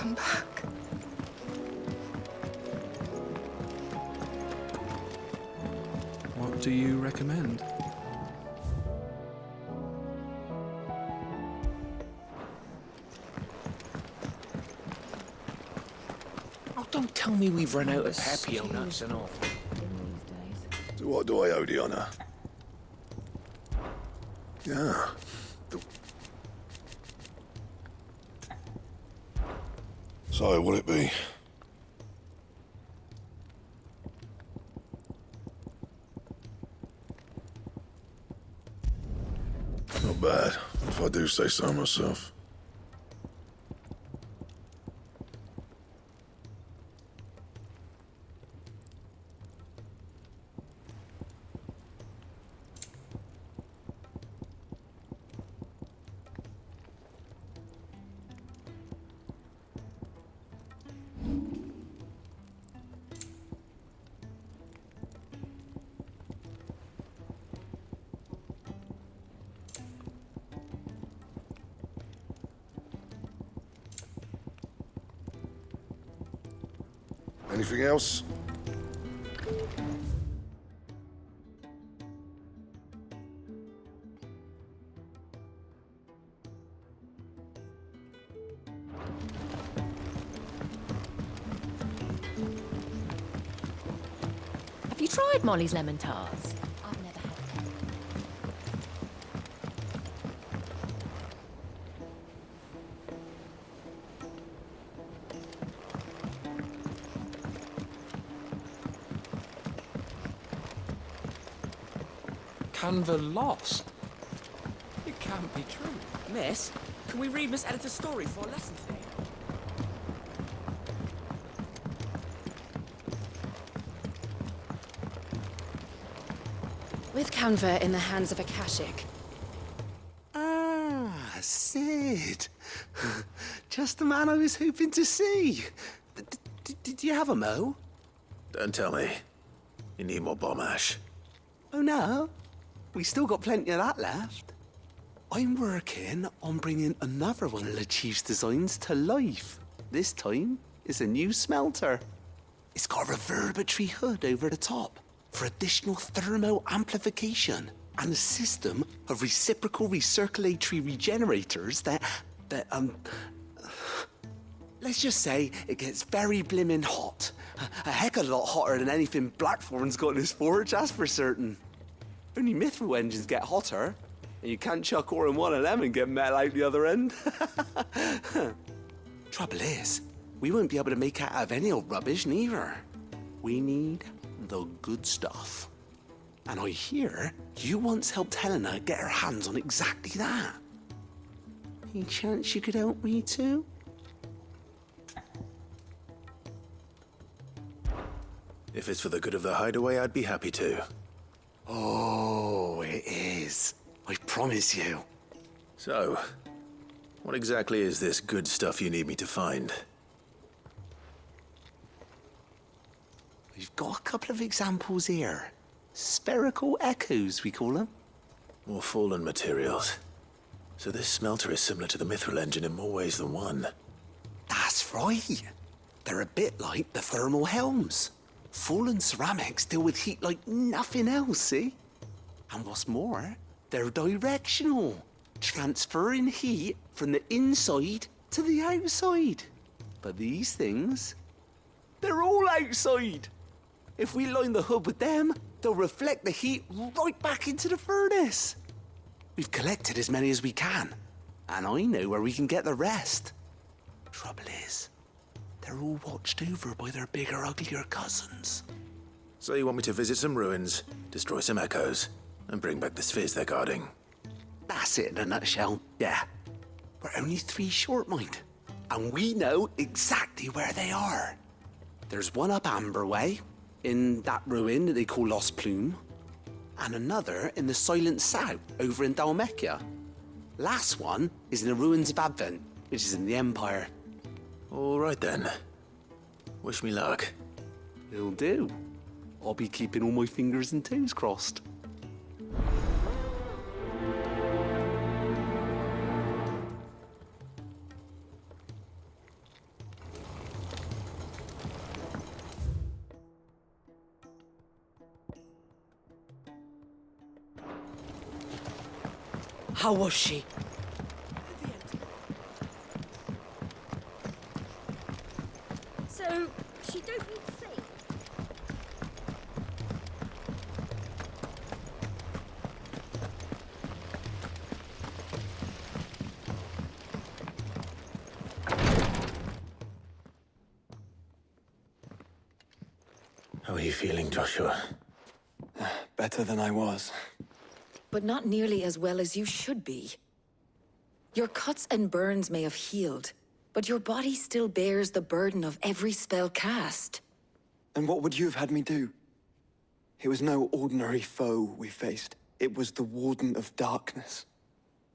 come back. What do you recommend? Oh, don't tell me we've run out of Pepio nuts and all. So what do I owe the honour? Yeah. So, what'll it be? Not bad, if I do say so myself. Anything else? Have you tried Molly's lemon tarts? I've never had them. Canva lost? It can't be true. Miss, can we read Miss Editor's story for a lesson today? With Canva in the hands of Akashic. Ah, Sid. Just the man I was hoping to see. Did you have a mo? Don't tell me. You need more bomb ash. Oh, no. We still got plenty of that left. I'm working on bringing another one of the Chief's designs to life. This time, it's a new smelter. It's got a reverberatory hood over the top for additional thermo amplification and a system of reciprocal recirculatory regenerators that let's just say it gets very blimmin' hot. A heck of a lot hotter than anything Blackthorn's got in his forge, that's for certain. Only mithril engines get hotter, and you can't chuck ore in one of them and get metal out the other end. Trouble is, we won't be able to make it out of any old rubbish, neither. We need the good stuff. And I hear you once helped Helena get her hands on exactly that. Any chance you could help me too? If it's for the good of the hideaway, I'd be happy to. Oh, it is. I promise you. So, what exactly is this good stuff you need me to find? We've got a couple of examples here. Spherical echoes, we call them. More fallen materials. So this smelter is similar to the mithril engine in more ways than one. That's right. They're a bit like the thermal helms. Fallen ceramics deal with heat like nothing else, see? And what's more, they're directional, transferring heat from the inside to the outside. But these things, they're all outside. If we line the hood with them, they'll reflect the heat right back into the furnace. We've collected as many as we can, and I know where we can get the rest. Trouble is, they're all watched over by their bigger, uglier cousins. So you want me to visit some ruins, destroy some echoes, and bring back the spheres they're guarding? That's it in a nutshell, yeah. We're only 3 short, mind. And we know exactly where they are. There's one up Amber Way, in that ruin that they call Lost Plume, and another in the Silent South, over in Dalmekia. Last one is in the ruins of Advent, which is in the Empire. All right then. Wish me luck. It'll do. I'll be keeping all my fingers and toes crossed. How was she? So, she don't need to say. How are you feeling, Joshua? Better than I was. But not nearly as well as you should be. Your cuts and burns may have healed, but your body still bears the burden of every spell cast. And what would you have had me do? It was no ordinary foe we faced. It was the Warden of Darkness.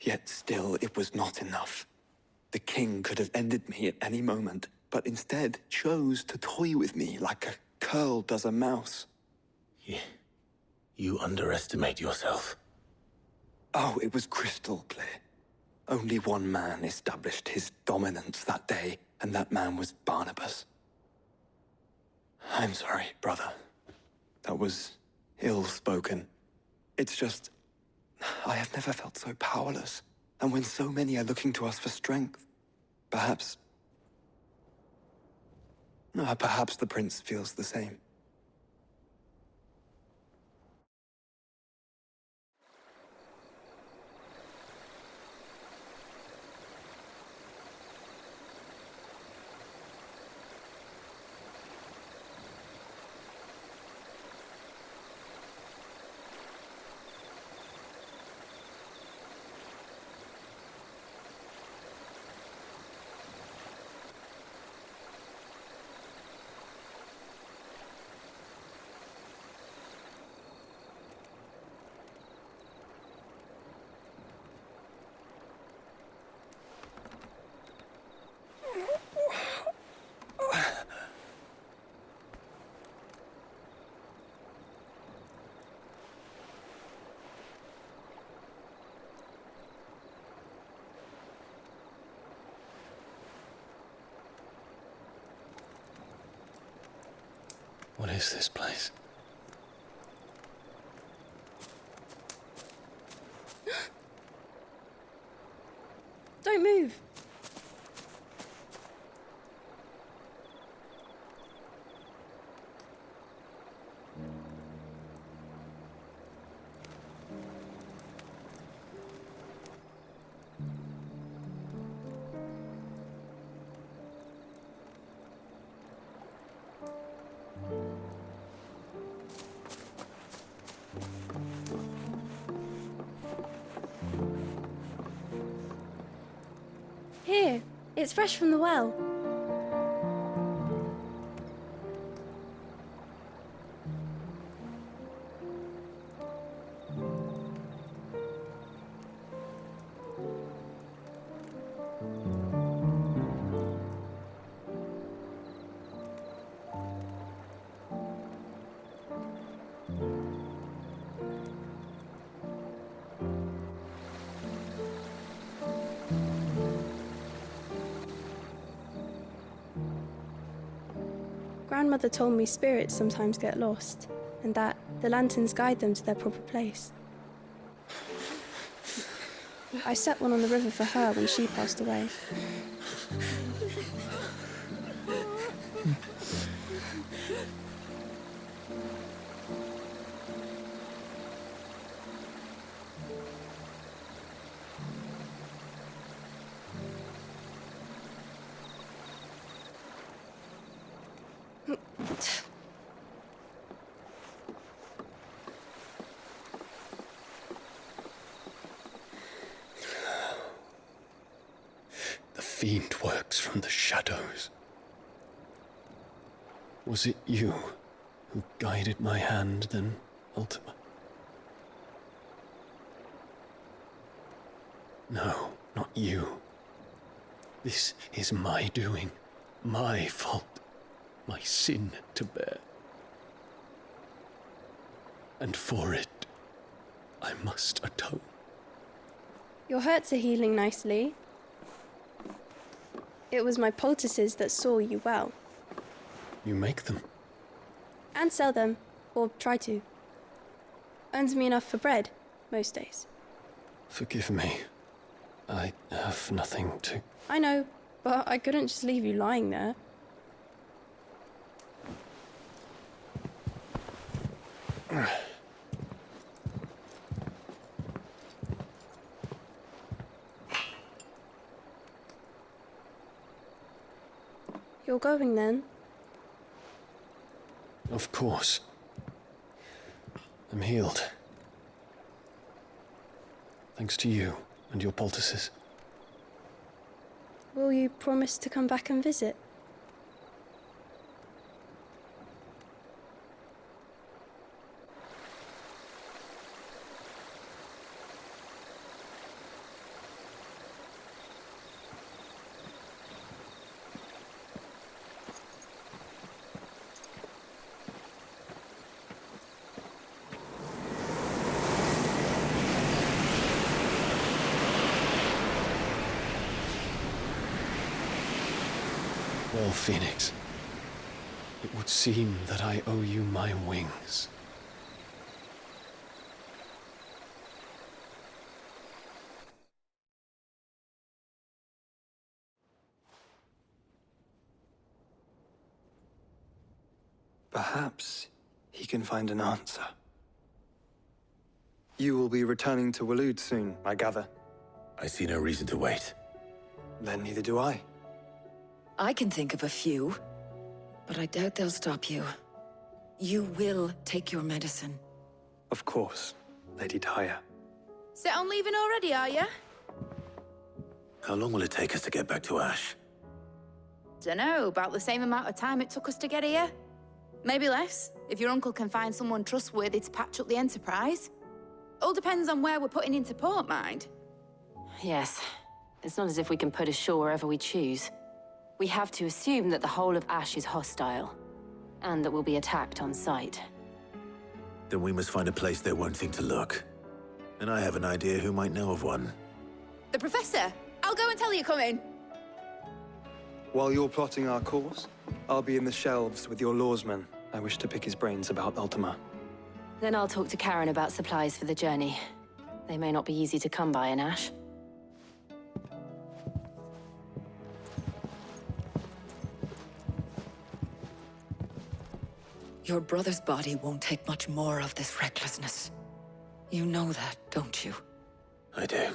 Yet still, it was not enough. The king could have ended me at any moment, but instead chose to toy with me like a curl does a mouse. Yeah. You underestimate yourself. Oh, it was crystal clear. Only one man established his dominance that day, and that man was Barnabas. I'm sorry, brother. That was ill-spoken. It's just, I have never felt so powerless. And when so many are looking to us for strength, perhaps the prince feels the same. What is this place? Don't move. Here, it's fresh from the well. Grandmother told me spirits sometimes get lost, and that the lanterns guide them to their proper place. I set one on the river for her when she passed away. The fiend works from the shadows. Was it you who guided my hand, then, Ultima? No, not you. This is my doing, my fault, my sin to bear. And for it, I must atone. Your hurts are healing nicely. It was my poultices that saw you well. You make them. And sell them, or try to. Earns me enough for bread, most days. Forgive me. I have nothing to... I know, but I couldn't just leave you lying there. You're going then? Of course. I'm healed. Thanks to you and your poultices. Will you promise to come back and visit? Well, Phoenix, it would seem that I owe you my wings. Perhaps he can find an answer. You will be returning to Waloed soon, I gather. I see no reason to wait. Then neither do I. I can think of a few, but I doubt they'll stop you. You will take your medicine. Of course, Lady Daya. Set on leaving already, are you? How long will it take us to get back to Ash? Dunno, about the same amount of time it took us to get here. Maybe less, if your uncle can find someone trustworthy to patch up the Enterprise. All depends on where we're putting into port, mind. Yes. It's not as if we can put ashore wherever we choose. We have to assume that the whole of Ash is hostile, and that we'll be attacked on sight. Then we must find a place they won't think to look. And I have an idea who might know of one. The Professor! I'll go and tell you come in. While you're plotting our course, I'll be in the shelves with your lawsman. I wish to pick his brains about Ultima. Then I'll talk to Karen about supplies for the journey. They may not be easy to come by in Ash. Your brother's body won't take much more of this recklessness. You know that, don't you? I do.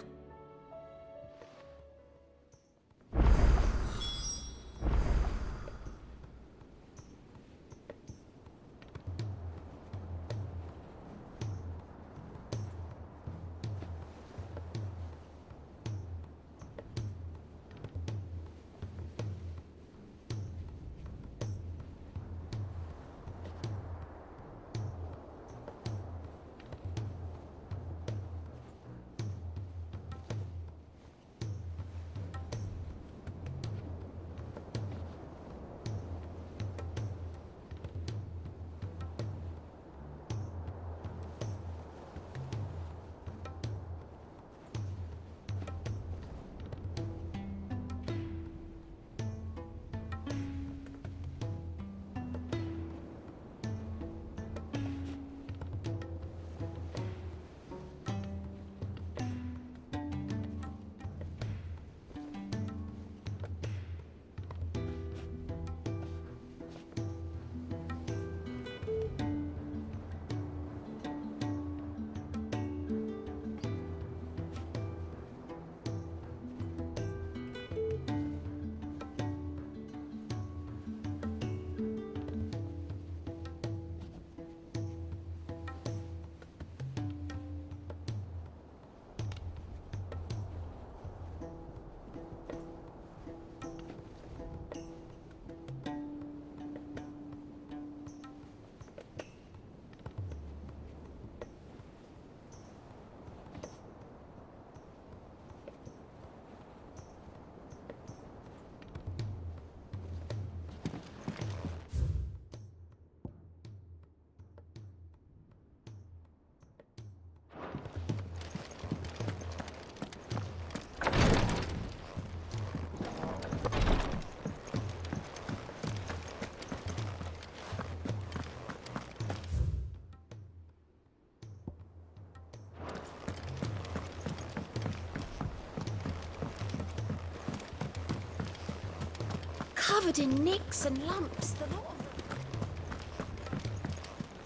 covered in nicks and lumps, the lot of them.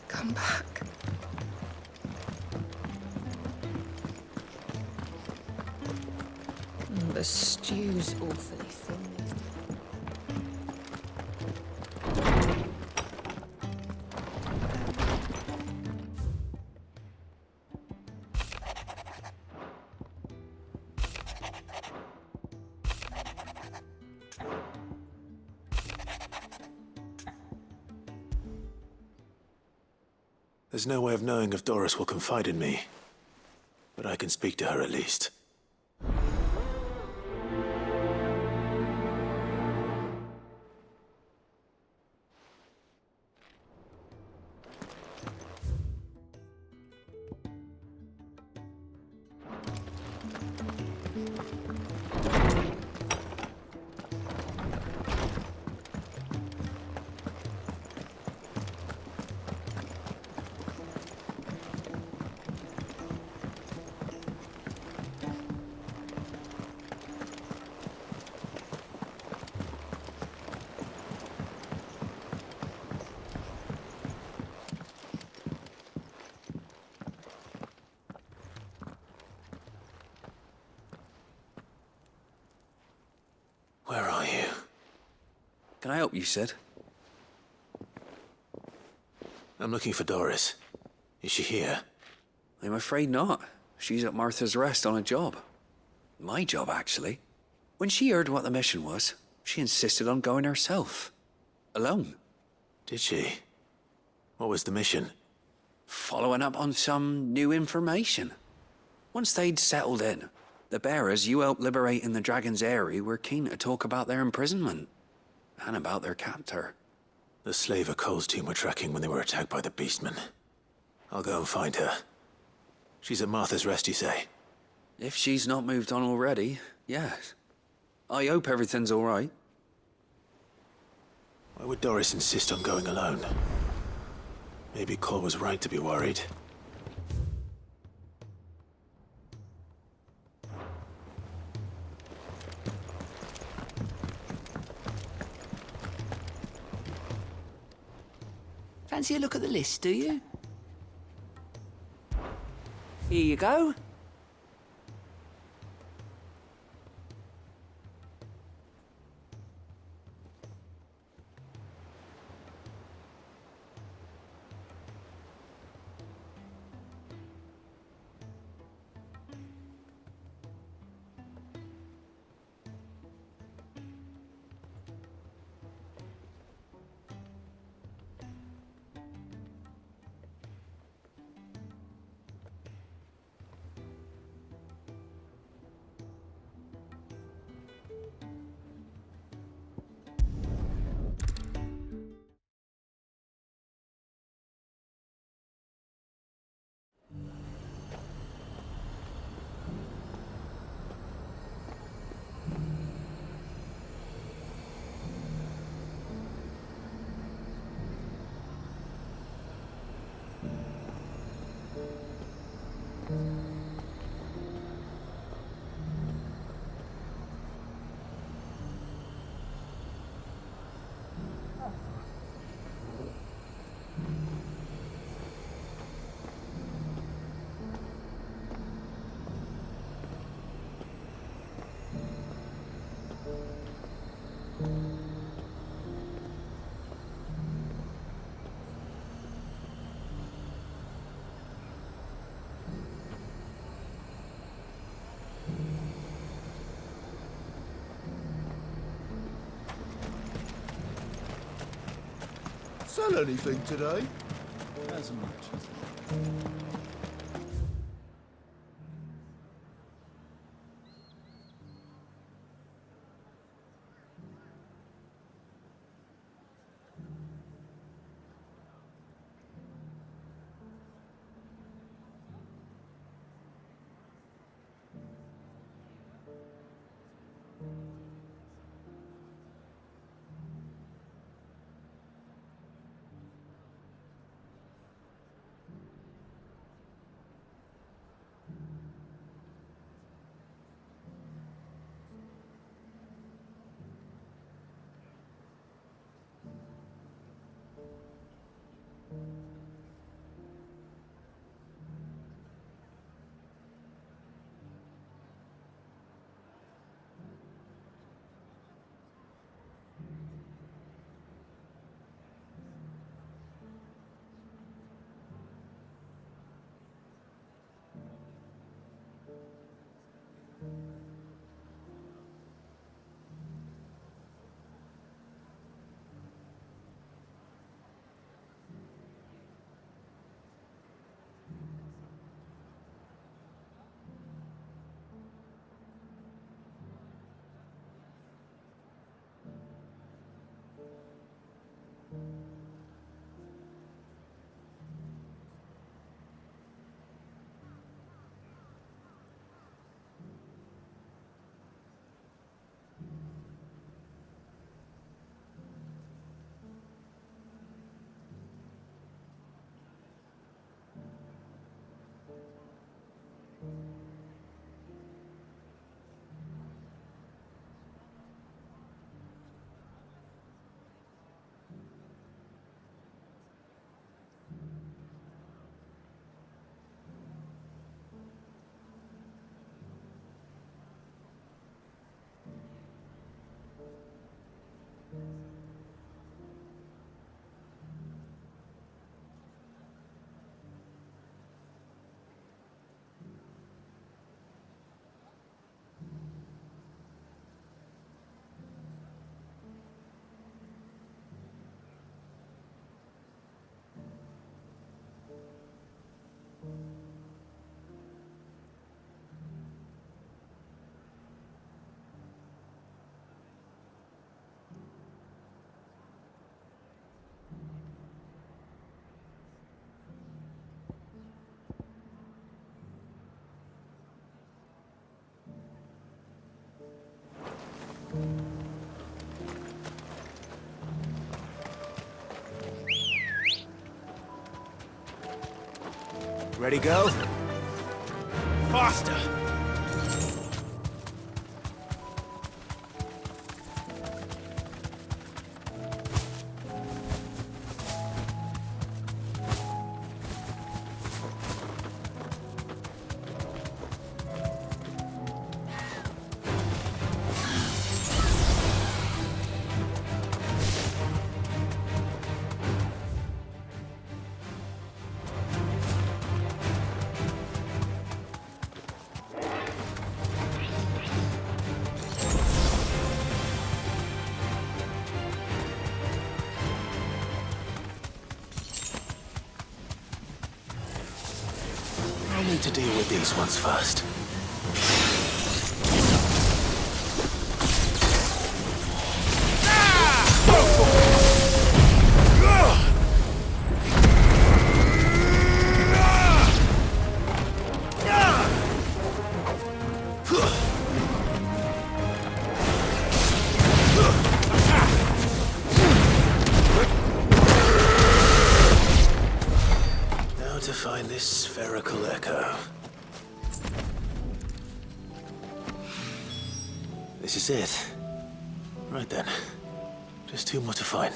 Come back. The stew's awfully thin. There's no way of knowing if Doris will confide in me, but I can speak to her at least. Where are you? Can I help you, Sid? I'm looking for Doris. Is she here? I'm afraid not. She's at Martha's Rest on a job. My job, actually. When she heard what the mission was, she insisted on going herself. Alone. Did she? What was the mission? Following up on some new information. Once they'd settled in, the bearers you helped liberate in the Dragon's Eyrie were keen to talk about their imprisonment. And about their captor. The slaver Cole's team were tracking when they were attacked by the Beastmen. I'll go and find her. She's at Martha's Rest, you say? If she's not moved on already, yes. I hope everything's all right. Why would Doris insist on going alone? Maybe Cole was right to be worried. Fancy a look at the list, do you? Here you go. Sell anything today? As much as... Ready, go? Faster! I need to deal with these ones first. Now to find this spherical echo. This is it. Right then. Just two more to find.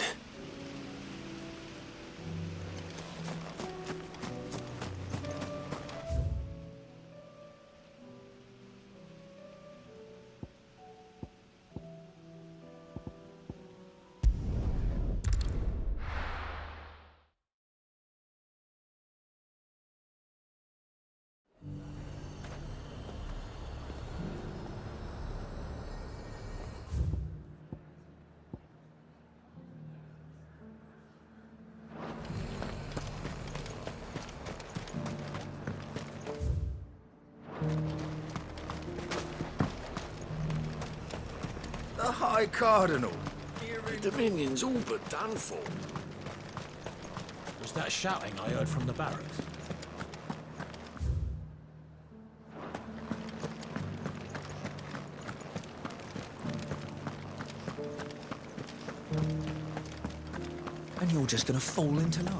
The High Cardinal. The Dominion's all but done for. Was that shouting I heard from the barracks? And you're just gonna fall into line?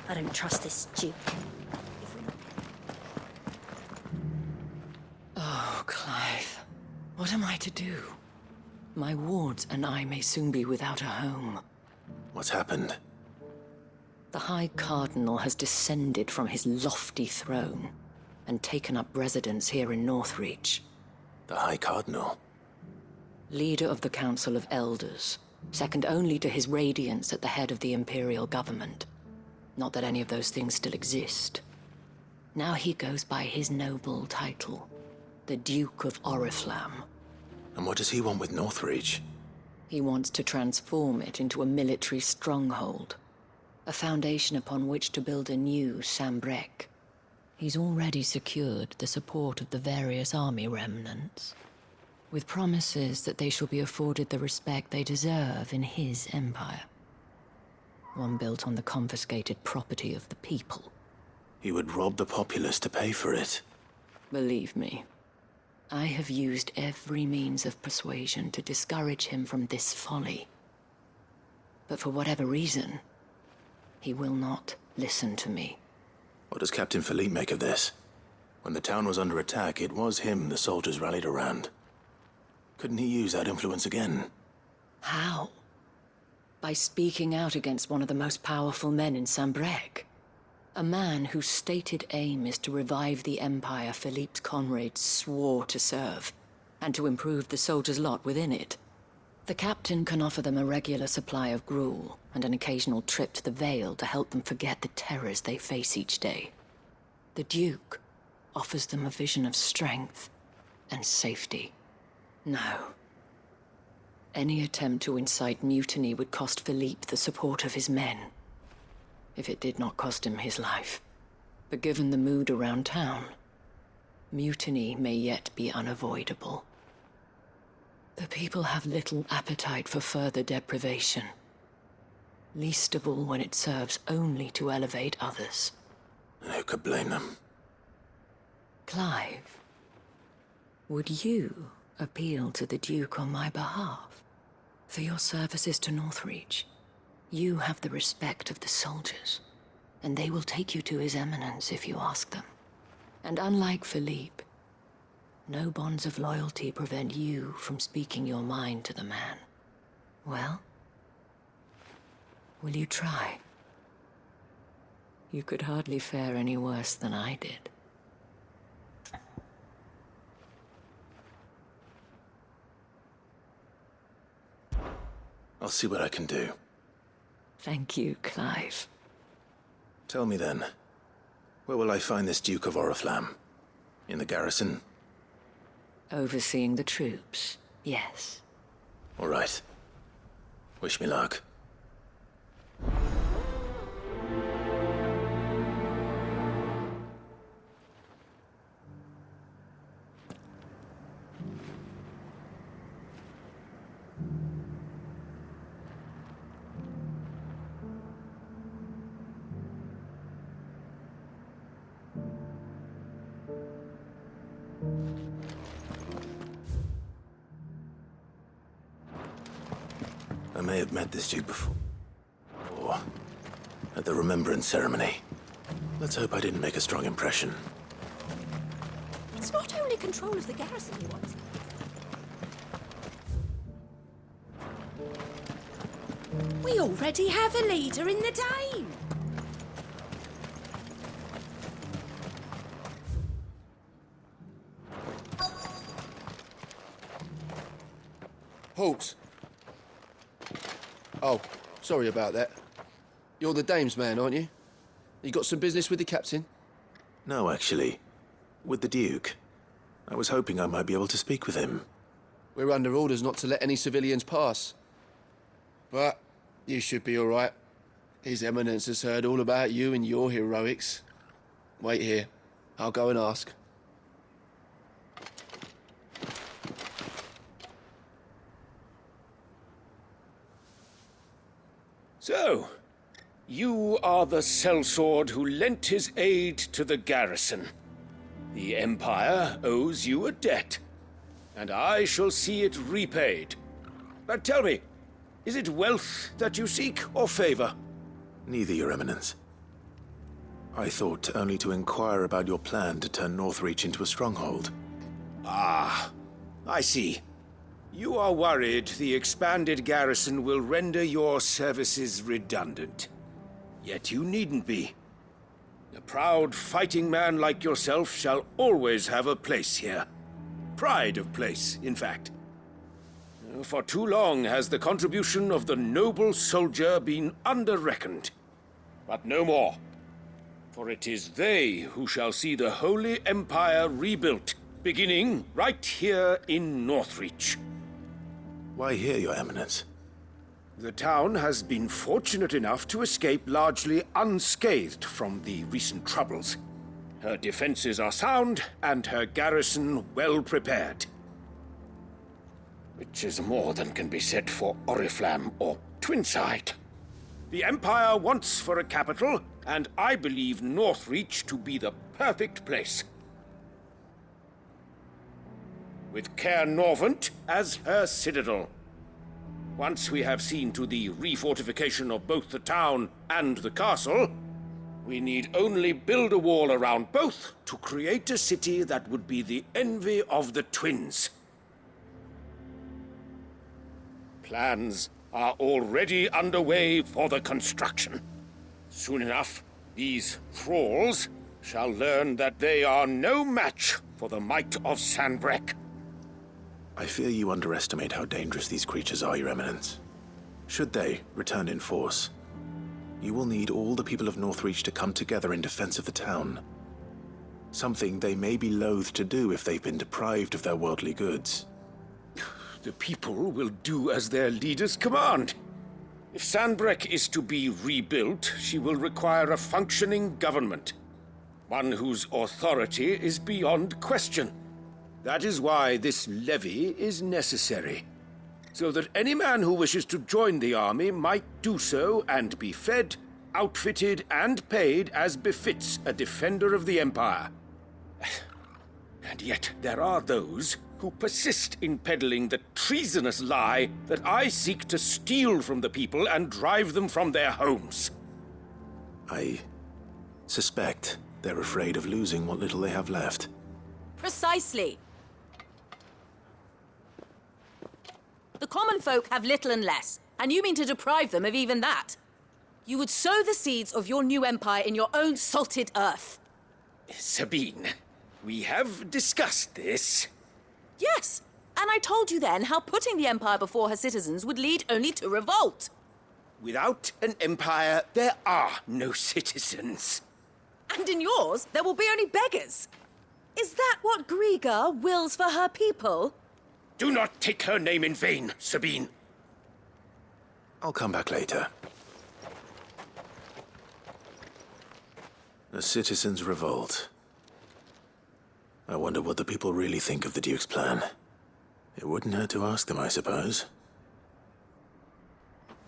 I don't trust this Duke. Oh, Clive. What am I to do? My wards and I may soon be without a home. What's happened? The High Cardinal has descended from his lofty throne and taken up residence here in Northreach. The High Cardinal? Leader of the Council of Elders, second only to his Radiance at the head of the Imperial government. Not that any of those things still exist. Now he goes by his noble title, the Duke of Oriflamme. And what does he want with Northreach? He wants to transform it into a military stronghold, a foundation upon which to build a new Sambrec. He's already secured the support of the various army remnants, with promises that they shall be afforded the respect they deserve in his empire. One built on the confiscated property of the people. He would rob the populace to pay for it. Believe me, I have used every means of persuasion to discourage him from this folly. But for whatever reason, he will not listen to me. What does Captain Philippe make of this? When the town was under attack, it was him the soldiers rallied around. Couldn't he use that influence again? How? By speaking out against one of the most powerful men in Sambrec. A man whose stated aim is to revive the empire Philippe's comrades swore to serve, and to improve the soldiers' lot within it. The captain can offer them a regular supply of gruel, and an occasional trip to the Vale to help them forget the terrors they face each day. The Duke offers them a vision of strength and safety. No. Any attempt to incite mutiny would cost Philippe the support of his men, if it did not cost him his life. But given the mood around town, mutiny may yet be unavoidable. The people have little appetite for further deprivation, least of all when it serves only to elevate others. And who could blame them? Clive, would you appeal to the Duke on my behalf? For your services to Northreach, you have the respect of the soldiers. and they will take you to His Eminence if you ask them. And unlike Philippe, no bonds of loyalty prevent you from speaking your mind to the man. Well, will you try? You could hardly fare any worse than I did. I'll see what I can do. Thank you, Clive. Tell me then, where will I find this Duke of Oriflamme? In the garrison? Overseeing the troops, yes. All right. Wish me luck. I may have met this Duke before. Or at the Remembrance Ceremony. Let's hope I didn't make a strong impression. It's not only control of the garrison he wants. We already have a leader in the Dane. Halt! Oh, sorry about that. You're the dame's man, aren't you? You got some business with the captain? No, actually. With the Duke. I was hoping I might be able to speak with him. We're under orders not to let any civilians pass. But you should be all right. His Eminence has heard all about you and your heroics. Wait here. I'll go and ask. So, you are the sellsword who lent his aid to the garrison. The Empire owes you a debt, and I shall see it repaid. But tell me, is it wealth that you seek, or favor? Neither, Your Eminence. I thought only to inquire about your plan to turn Northreach into a stronghold. Ah, I see. You are worried the expanded garrison will render your services redundant. Yet you needn't be. A proud fighting man like yourself shall always have a place here. Pride of place, in fact. For too long has the contribution of the noble soldier been under-reckoned. But no more. For it is they who shall see the Holy Empire rebuilt, beginning right here in Northreach. Why here, Your Eminence? The town has been fortunate enough to escape largely unscathed from the recent troubles. Her defenses are sound, and her garrison well prepared. Which is more than can be said for Oriflamme or Twinside. The Empire wants for a capital, and I believe Northreach to be the perfect place. With Caer Norvent as her citadel. Once we have seen to the refortification of both the town and the castle, we need only build a wall around both to create a city that would be the envy of the twins. Plans are already underway for the construction. Soon enough, these thralls shall learn that they are no match for the might of Sanbreque. I fear you underestimate how dangerous these creatures are, Your Eminence. Should they return in force, you will need all the people of Northreach to come together in defense of the town. Something they may be loath to do if they've been deprived of their worldly goods. The people will do as their leaders command. If Sanbreque is to be rebuilt, she will require a functioning government. One whose authority is beyond question. That is why this levy is necessary. So that any man who wishes to join the army might do so and be fed, outfitted, and paid as befits a defender of the Empire. And yet there are those who persist in peddling the treasonous lie that I seek to steal from the people and drive them from their homes. I suspect they're afraid of losing what little they have left. Precisely. The common folk have little and less, and you mean to deprive them of even that. You would sow the seeds of your new empire in your own salted earth. Sabine, we have discussed this. Yes, and I told you then how putting the empire before her citizens would lead only to revolt. Without an empire, there are no citizens. And in yours, there will be only beggars. Is that what Griga wills for her people? Do not take her name in vain, Sabine. I'll come back later. A citizens' revolt. I wonder what the people really think of the Duke's plan. It wouldn't hurt to ask them, I suppose.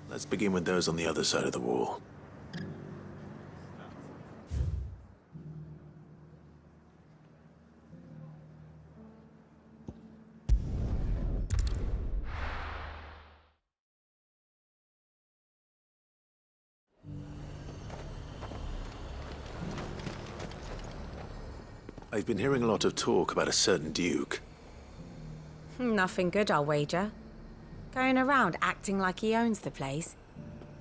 Let's begin with those on the other side of the wall. I've been hearing a lot of talk about a certain Duke. Nothing good, I'll wager. Going around acting like he owns the place.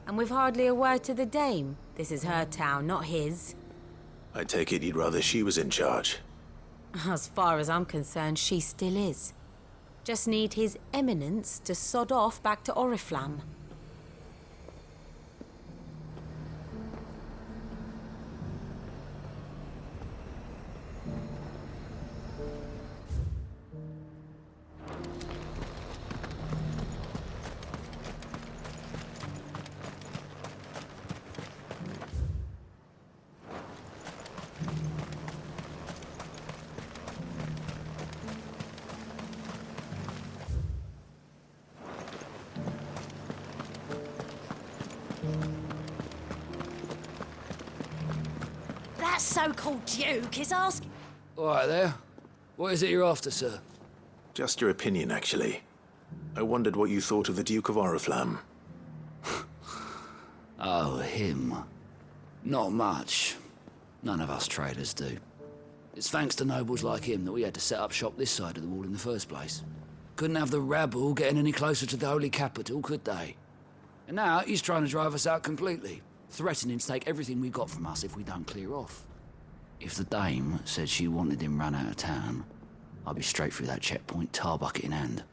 And with hardly a word to the dame. This is her town, not his. I take it you'd rather she was in charge. As far as I'm concerned, she still is. Just need his eminence to sod off back to Oriflamme. That so-called Duke is asking... All right there. What is it you're after, sir? Just your opinion, actually. I wondered what you thought of the Duke of Oriflamme. Oh, him. Not much. None of us traders do. It's thanks to nobles like him that we had to set up shop this side of the wall in the first place. Couldn't have the rabble getting any closer to the holy capital, could they? And now he's trying to drive us out completely, threatening to take everything we got from us if we don't clear off. If the dame said she wanted him run out of town, I'd be straight through that checkpoint, tar bucket in hand.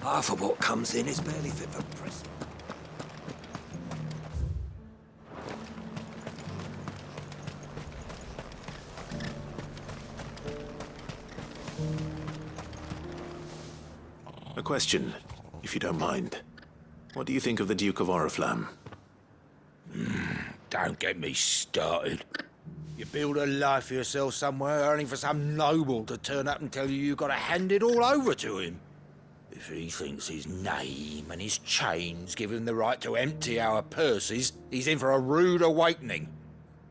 Half of what comes in is barely fit for press. A question, if you don't mind. What do you think of the Duke of Oriflamme? Don't get me started. You build a life for yourself somewhere, only for some noble to turn up and tell you you've got to hand it all over to him. If he thinks his name and his chains give him the right to empty our purses, he's in for a rude awakening.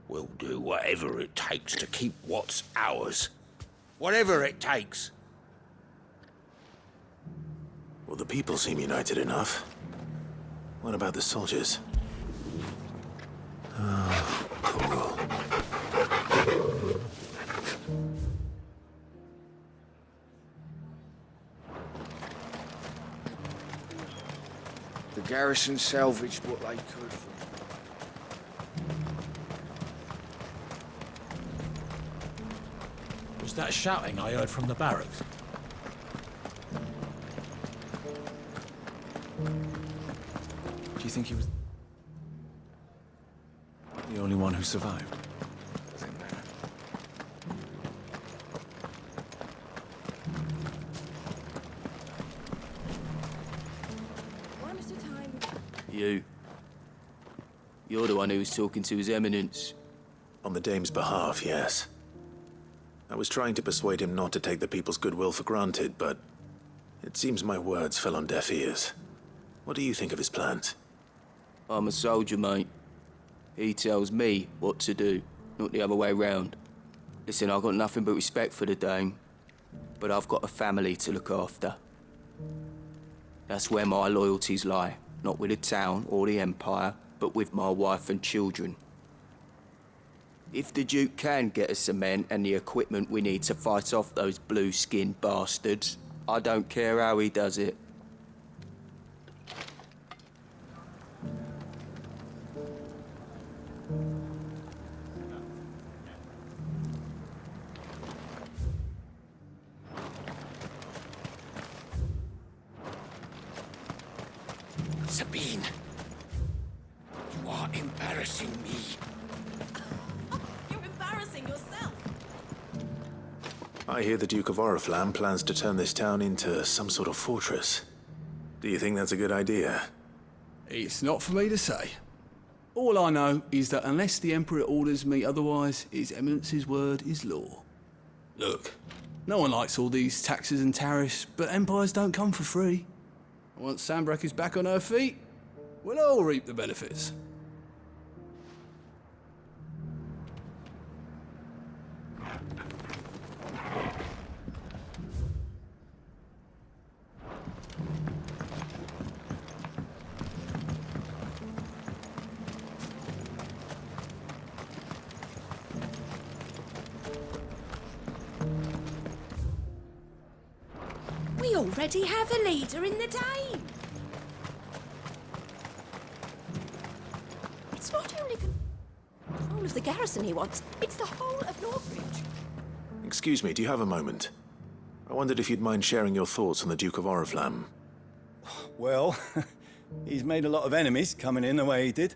We'll do whatever it takes to keep what's ours. Whatever it takes. Well, the people seem united enough. What about the soldiers? Oh, cool. The garrison salvaged what they could. Was that shouting I heard from the barracks? Do you think he was the only one who survived? One at a time. You. You're the one who was talking to His Eminence. On the dame's behalf, yes. I was trying to persuade him not to take the people's goodwill for granted, but it seems my words fell on deaf ears. What do you think of his plans? I'm a soldier, mate. He tells me what to do, not the other way round. Listen, I've got nothing but respect for the Dame, but I've got a family to look after. That's where my loyalties lie, not with the town or the Empire, but with my wife and children. If the Duke can get us cement and the equipment we need to fight off those blue-skinned bastards, I don't care how he does it. Sabine, you are embarrassing me. You're embarrassing yourself. I hear the Duke of Oriflamme plans to turn this town into some sort of fortress. Do you think that's a good idea? It's not for me to say. All I know is that unless the Emperor orders me otherwise, His Eminence's word is law. Look, no one likes all these taxes and tariffs, but empires don't come for free. Once Sanbreque is back on her feet, we'll all reap the benefits. We already have a leader in the Dame. It's not only control of the garrison he wants, it's the whole of Northridge. Excuse me, do you have a moment? I wondered if you'd mind sharing your thoughts on the Duke of Oriflamme. Well, he's made a lot of enemies coming in the way he did.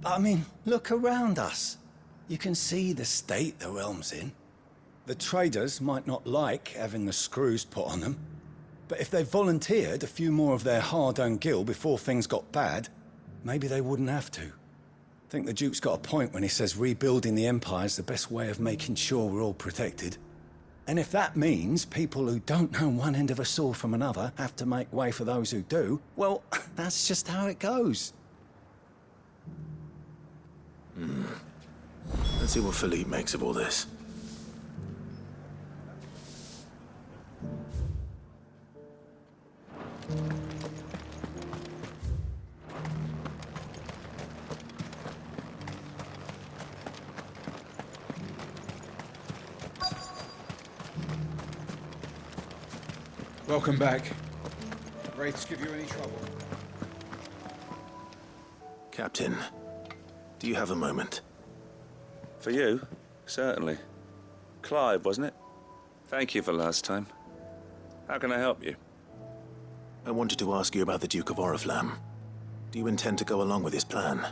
But I mean, look around us. You can see the state the realm's in. The traders might not like having the screws put on them, but if they volunteered a few more of their hard-earned gil before things got bad, maybe they wouldn't have to. I think the Duke's got a point when he says rebuilding the Empire's the best way of making sure we're all protected. And if that means people who don't know one end of a sword from another have to make way for those who do, well, that's just how it goes. Let's see what Philippe makes of all this. Welcome back. Wraiths give you any trouble? Captain, do you have a moment? For you? Certainly. Clive, wasn't it? Thank you for last time. How can I help you? I wanted to ask you about the Duke of Oriflamme. Do you intend to go along with his plan?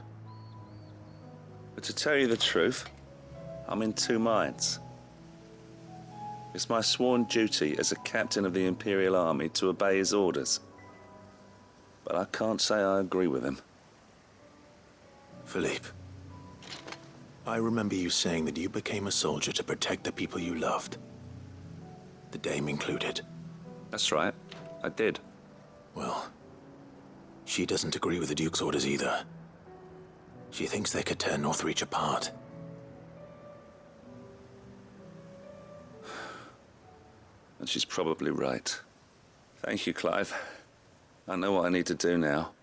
But to tell you the truth, I'm in two minds. It's my sworn duty as a captain of the Imperial Army to obey his orders. But I can't say I agree with him. Philippe, I remember you saying that you became a soldier to protect the people you loved. The Dame included. That's right, I did. Well, she doesn't agree with the Duke's orders either. She thinks they could tear Northreach apart. And she's probably right. Thank you, Clive. I know what I need to do now.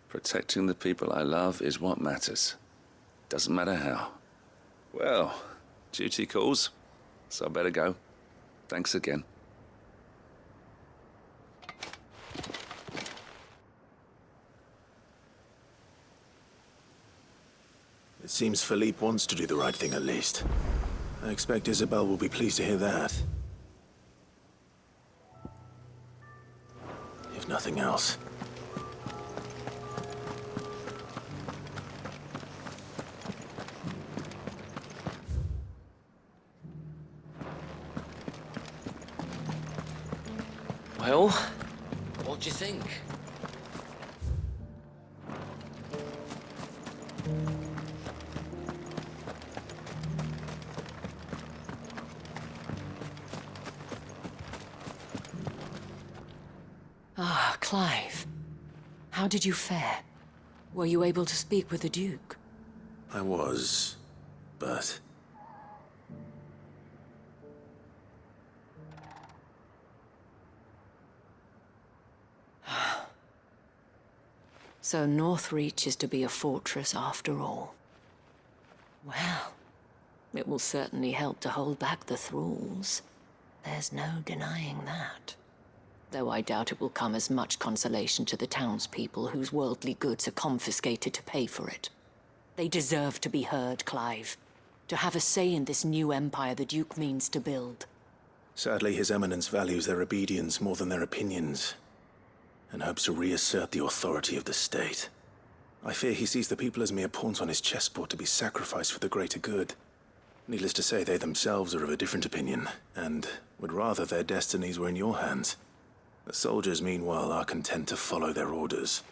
Protecting the people I love is what matters. Doesn't matter how. Well, duty calls, so I better go. Thanks again. It seems Philippe wants to do the right thing at least. I expect Isabel will be pleased to hear that. If nothing else. Well, what do you think? Ah, Clive. How did you fare? Were you able to speak with the Duke? I was, but... So Northreach is to be a fortress after all. Well, it will certainly help to hold back the thralls. There's no denying that. Though I doubt it will come as much consolation to the townspeople whose worldly goods are confiscated to pay for it. They deserve to be heard, Clive. To have a say in this new empire the Duke means to build. Sadly, His Eminence values their obedience more than their opinions, and hopes to reassert the authority of the state. I fear he sees the people as mere pawns on his chessboard to be sacrificed for the greater good. Needless to say, they themselves are of a different opinion, and would rather their destinies were in your hands. The soldiers, meanwhile, are content to follow their orders.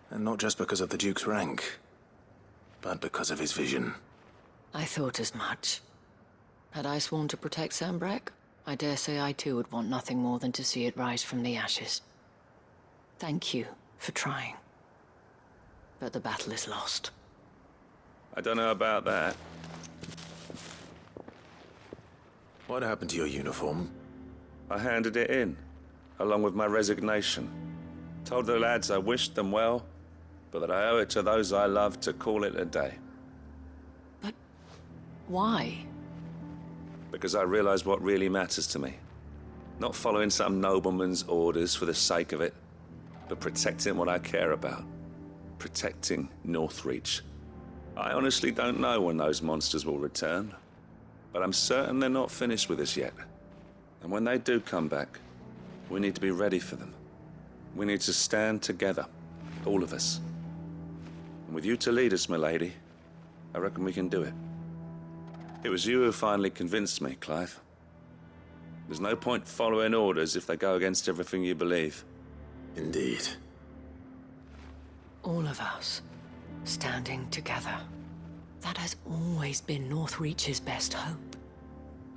And not just because of the Duke's rank, but because of his vision. I thought as much. Had I sworn to protect Sanbreque, I dare say I too would want nothing more than to see it rise from the ashes. Thank you for trying. But the battle is lost. I don't know about that. What happened to your uniform? I handed it in, along with my resignation. Told the lads I wished them well, but that I owe it to those I love to call it a day. But why? Because I realized what really matters to me. Not following some nobleman's orders for the sake of it, but protecting what I care about. Protecting Northreach. I honestly don't know when those monsters will return, but I'm certain they're not finished with us yet. And when they do come back, we need to be ready for them. We need to stand together, all of us. And with you to lead us, milady, I reckon we can do it. It was you who finally convinced me, Clive. There's no point following orders if they go against everything you believe. Indeed. All of us, standing together. That has always been Northreach's best hope,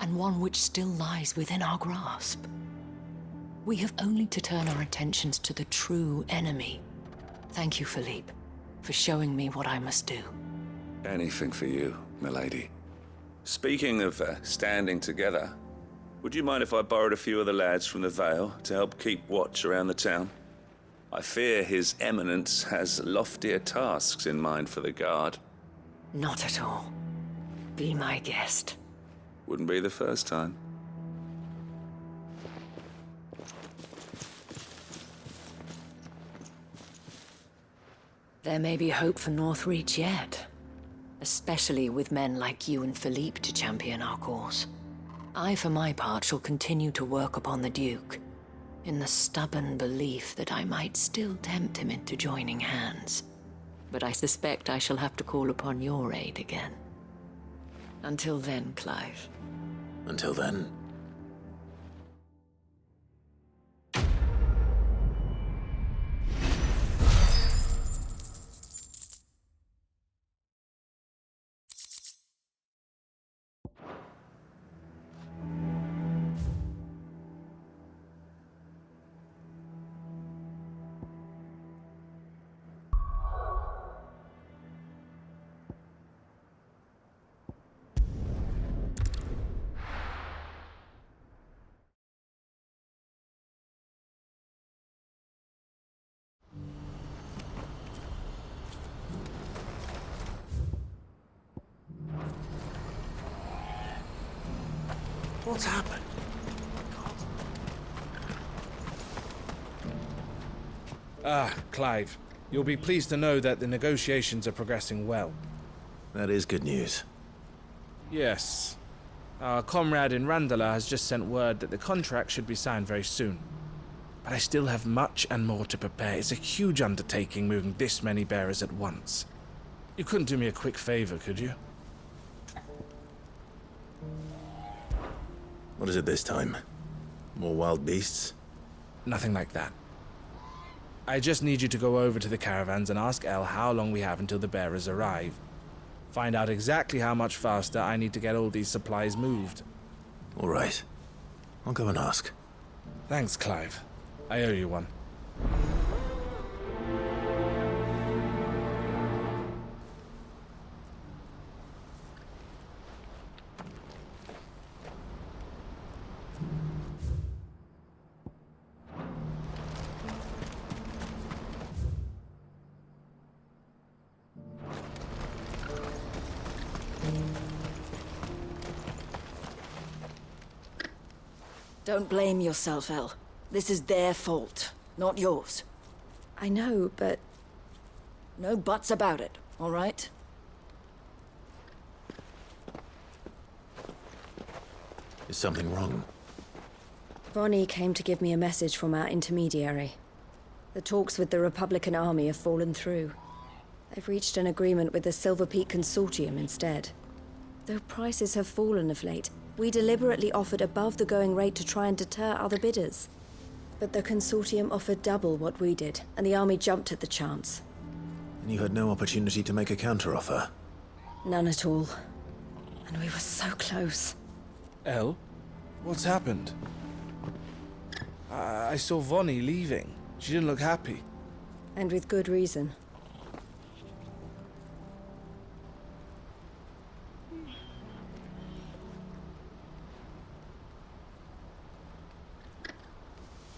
and one which still lies within our grasp. We have only to turn our attentions to the true enemy. Thank you, Philippe, for showing me what I must do. Anything for you, milady. Speaking of standing together, would you mind if I borrowed a few of the lads from the Vale to help keep watch around the town? I fear His Eminence has loftier tasks in mind for the guard. Not at all. Be my guest. Wouldn't be the first time. There may be hope for Northreach yet. Especially with men like you and Philippe to champion our cause. I, for my part, shall continue to work upon the Duke, in the stubborn belief that I might still tempt him into joining hands. But I suspect I shall have to call upon your aid again. Until then, Clive. Until then. What's happened? Ah, Clive. You'll be pleased to know that the negotiations are progressing well. That is good news. Yes. Our comrade in Randala has just sent word that the contract should be signed very soon. But I still have much and more to prepare. It's a huge undertaking moving this many bearers at once. You couldn't do me a quick favor, could you? What is it this time? More wild beasts? Nothing like that. I just need you to go over to the caravans and ask El how long we have until the bearers arrive. Find out exactly how much faster I need to get all these supplies moved. All right. I'll go and ask. Thanks, Clive. I owe you one. Don't blame yourself, El. This is their fault, not yours. I know, but... No buts about it, all right? Is something wrong? Vonnie came to give me a message from our intermediary. The talks with the Republican army have fallen through. They've reached an agreement with the Silver Peak Consortium instead. Though prices have fallen of late, we deliberately offered above the going rate to try and deter other bidders. But the Consortium offered double what we did, and the army jumped at the chance. And you had no opportunity to make a counteroffer? None at all. And we were so close. El? What's happened? I saw Vonnie leaving. She didn't look happy. And with good reason.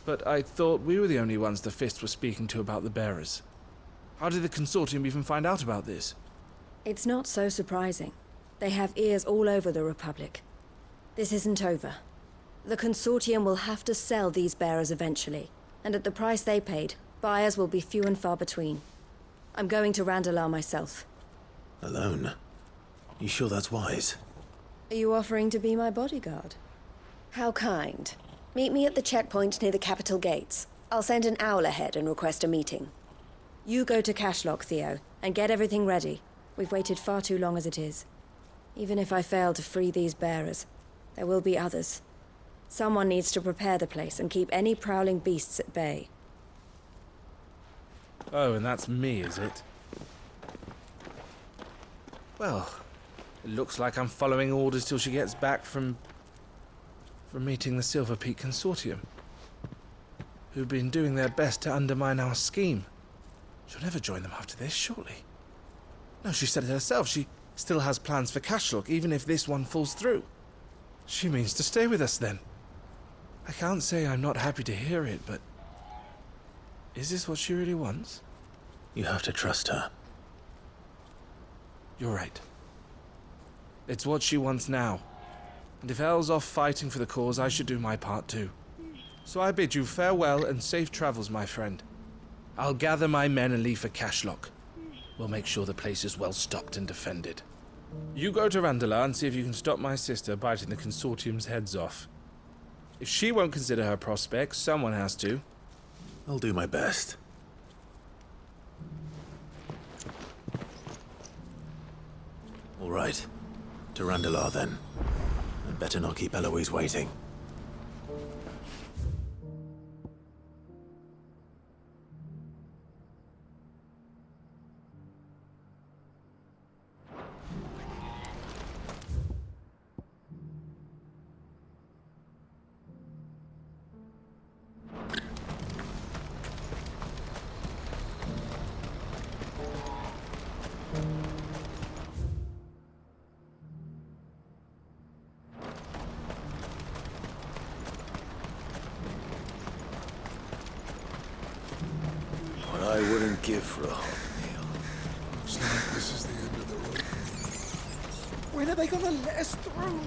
But I thought we were the only ones the Fist were speaking to about the bearers. How did the Consortium even find out about this? It's not so surprising. They have ears all over the Republic. This isn't over. The Consortium will have to sell these bearers eventually, and at the price they paid, buyers will be few and far between. I'm going to Randalar myself. Alone? You sure that's wise? Are you offering to be my bodyguard? How kind. Meet me at the checkpoint near the capital gates. I'll send an owl ahead and request a meeting. You go to Cashlock, Theo, and get everything ready. We've waited far too long as it is. Even if I fail to free these bearers, there will be others. Someone needs to prepare the place and keep any prowling beasts at bay. Oh, and that's me, is it? Well, it looks like I'm following orders till she gets back from meeting the Silver Peak Consortium, who've been doing their best to undermine our scheme. She'll never join them after this, surely. No, she said it herself. She still has plans for Cashlock, even if this one falls through. She means to stay with us, then. I can't say I'm not happy to hear it, but... is this what she really wants? You have to trust her. You're right. It's what she wants now. And if Elle's off fighting for the cause, I should do my part too. So I bid you farewell and safe travels, my friend. I'll gather my men and leave for Cashlock. We'll make sure the place is well stocked and defended. You go to Randalar and see if you can stop my sister biting the Consortium's heads off. If she won't consider her prospects, someone has to. I'll do my best. All right. To Randalar, then. And better not keep Eloise waiting. I wouldn't give for a hot meal. Looks like this is the end of the road. When are they gonna let us through?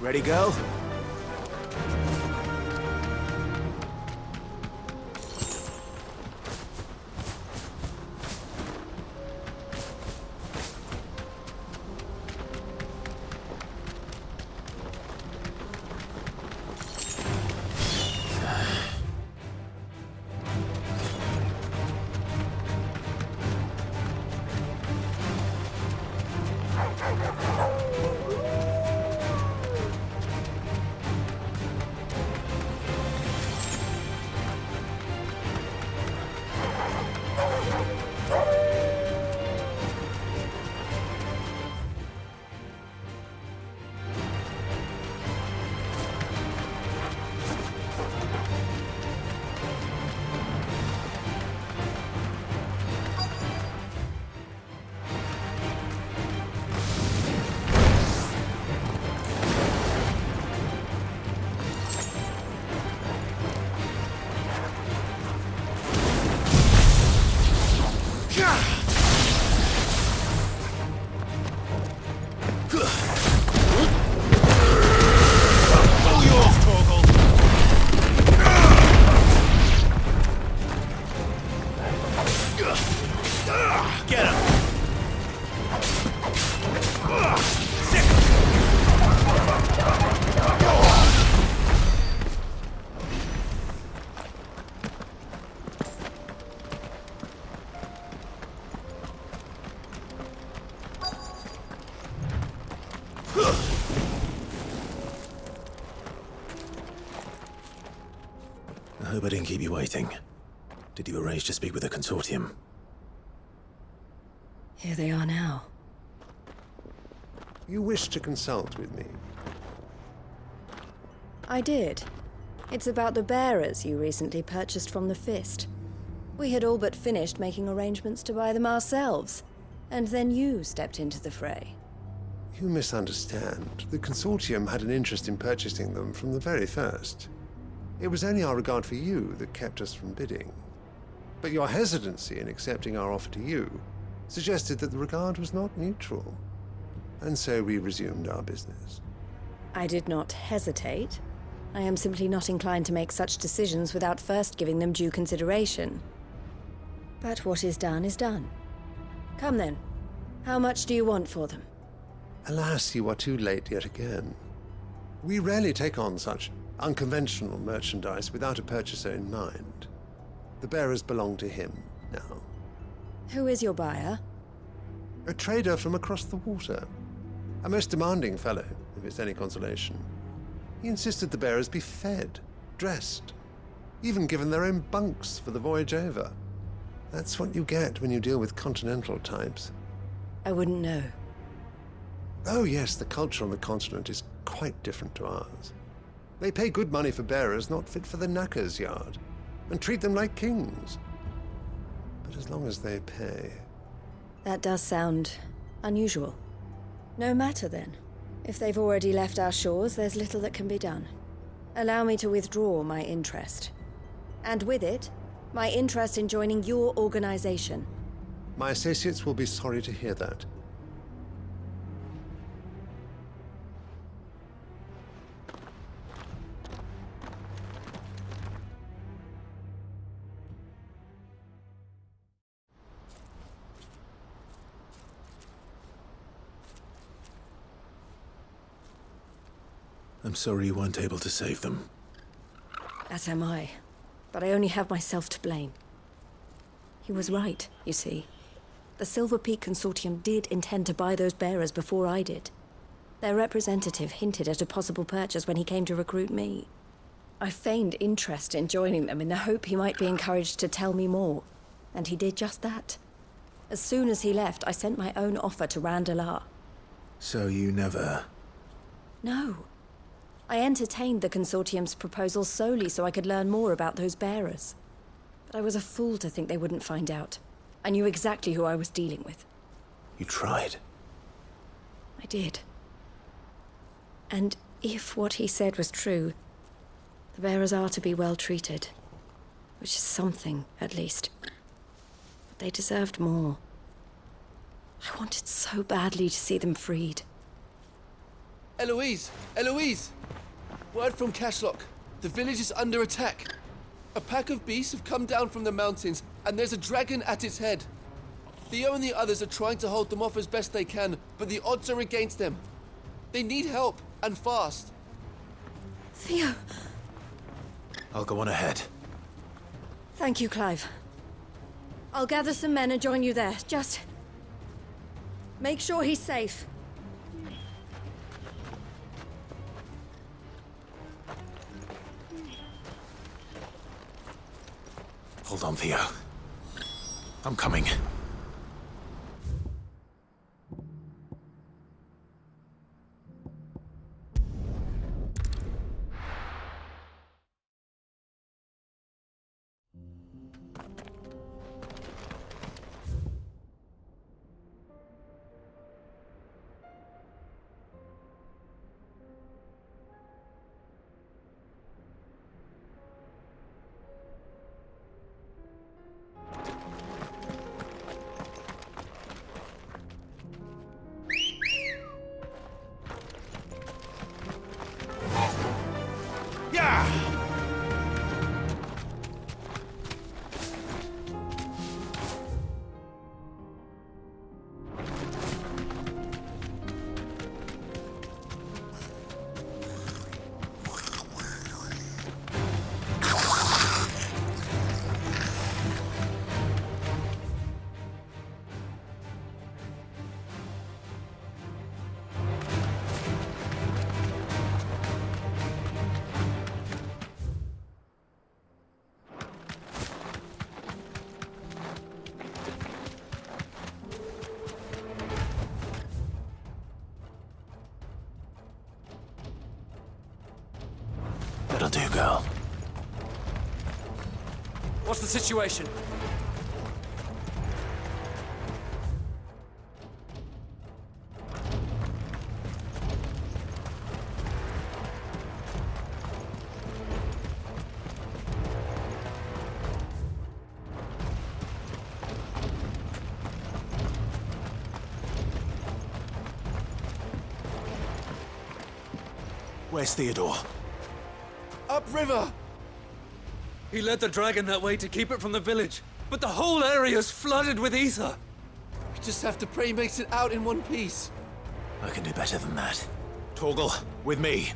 Ready, go? All yours, Torgal. Get him. I hope I didn't keep you waiting. Did you arrange to speak with the consortium? Here they are now. You wish to consult with me? I did. It's about the bearers you recently purchased from the Fist. We had all but finished making arrangements to buy them ourselves, and then you stepped into the fray. You misunderstand. The consortium had an interest in purchasing them from the very first. It was only our regard for you that kept us from bidding. But your hesitancy in accepting our offer to you suggested that the regard was not mutual. And so we resumed our business. I did not hesitate. I am simply not inclined to make such decisions without first giving them due consideration. But what is done is done. Come then. How much do you want for them? Alas, you are too late yet again. We rarely take on such unconventional merchandise without a purchaser in mind. The bearers belong to him now. Who is your buyer? A trader from across the water. A most demanding fellow, if it's any consolation. He insisted the bearers be fed, dressed, even given their own bunks for the voyage over. That's what you get when you deal with continental types. I wouldn't know. Oh yes, the culture on the continent is quite different to ours. They pay good money for bearers not fit for the knacker's yard, and treat them like kings. But as long as they pay... That does sound unusual. No matter then. If they've already left our shores, there's little that can be done. Allow me to withdraw my interest. And with it, my interest in joining your organization. My associates will be sorry to hear that. I'm sorry you weren't able to save them. As am I. But I only have myself to blame. He was right, you see. The Silver Peak Consortium did intend to buy those bearers before I did. Their representative hinted at a possible purchase when he came to recruit me. I feigned interest in joining them in the hope he might be encouraged to tell me more. And he did just that. As soon as he left, I sent my own offer to Randalar. So you never... No. I entertained the Consortium's proposal solely so I could learn more about those bearers. But I was a fool to think they wouldn't find out. I knew exactly who I was dealing with. You tried. I did. And if what he said was true, the bearers are to be well treated. Which is something, at least. But they deserved more. I wanted so badly to see them freed. Eloise! Eloise! Word from Cashlock. The village is under attack. A pack of beasts have come down from the mountains, and there's a dragon at its head. Theo and the others are trying to hold them off as best they can, but the odds are against them. They need help, and fast. Theo! I'll go on ahead. Thank you, Clive. I'll gather some men and join you there. Just... make sure he's safe. Hold on, Theo. I'm coming. girl. What's the situation? Where's Theodore? Upriver! He led the dragon that way to keep it from the village, but the whole area's flooded with ether. We just have to pray he makes it out in one piece. I can do better than that. Torgal, with me.